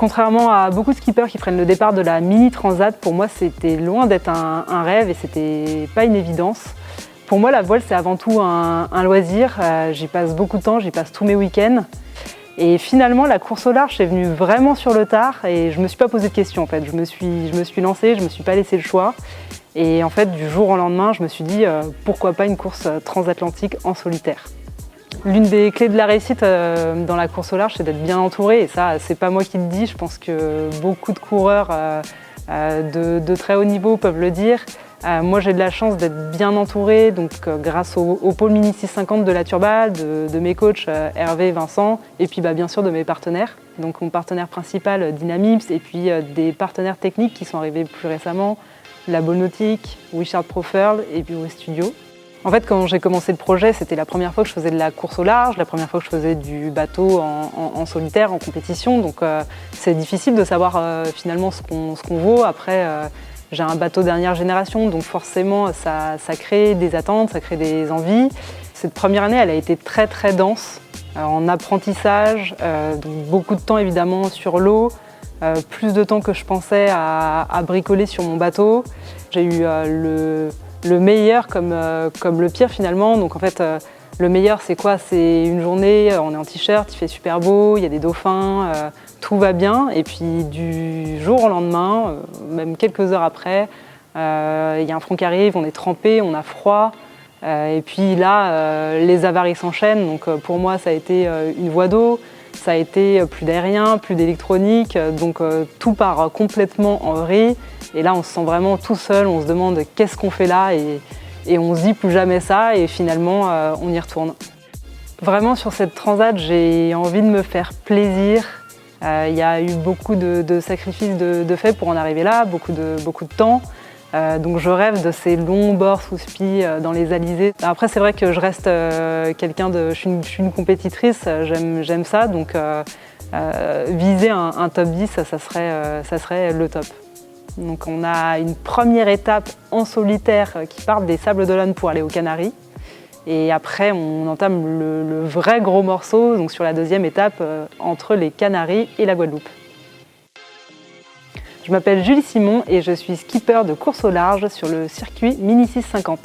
Contrairement à beaucoup de skippers qui prennent le départ de la Mini Transat, pour moi c'était loin d'être un rêve et c'était pas une évidence. Pour moi la voile c'est avant tout un loisir, j'y passe beaucoup de temps, j'y passe tous mes week-ends. Et finalement la course au large c'est venu vraiment sur le tard et je me suis pas posé de questions en fait. Je me suis lancée, je me suis pas laissé le choix. Et en fait du jour au lendemain je me suis dit pourquoi pas une course transatlantique en solitaire. L'une des clés de la réussite dans la course au large, c'est d'être bien entouré. Et ça, c'est pas moi qui le dis. Je pense que beaucoup de coureurs de très haut niveau peuvent le dire. Moi, j'ai de la chance d'être bien entouré, donc grâce au pôle Mini 650 de la Turbale, de mes coachs Hervé et Vincent, et puis bien sûr de mes partenaires. Donc mon partenaire principal, Dynamips, et puis des partenaires techniques qui sont arrivés plus récemment, la Ball Nautique, Wishart Pro Furl et puis Studio. En fait, quand j'ai commencé le projet, c'était la première fois que je faisais de la course au large, la première fois que je faisais du bateau en solitaire, en compétition. Donc c'est difficile de savoir finalement ce qu'on vaut. Après, j'ai un bateau dernière génération, donc forcément ça crée des attentes, ça crée des envies. Cette première année, elle a été très très dense en apprentissage, donc beaucoup de temps évidemment sur l'eau, plus de temps que je pensais à bricoler sur mon bateau. J'ai eu le meilleur comme le pire finalement. Donc en fait, le meilleur c'est quoi? C'est une journée, on est en t-shirt, il fait super beau, il y a des dauphins, tout va bien. Et puis du jour au lendemain, même quelques heures après, il y a un front qui arrive, on est trempé, on a froid. Et puis là, les avaries s'enchaînent. Donc pour moi, ça a été une voie d'eau, ça a été plus d'aérien, plus d'électronique. Donc tout part complètement en vrille. Et là, on se sent vraiment tout seul, on se demande qu'est-ce qu'on fait là et on se dit plus jamais ça et finalement, on y retourne. Vraiment, sur cette transat, j'ai envie de me faire plaisir. Il y a eu beaucoup de sacrifices de fait pour en arriver là, beaucoup de temps. Donc je rêve de ces longs bords sous spi dans les alizés. Après, c'est vrai que je reste je suis une compétitrice, j'aime ça. Donc viser un top 10, ça serait le top. Donc on a une première étape en solitaire qui part des Sables d'Olonne pour aller aux Canaries. Et après on entame le vrai gros morceau, donc sur la deuxième étape entre les Canaries et la Guadeloupe. Je m'appelle Julie Simon et je suis skipper de course au large sur le circuit Mini 650.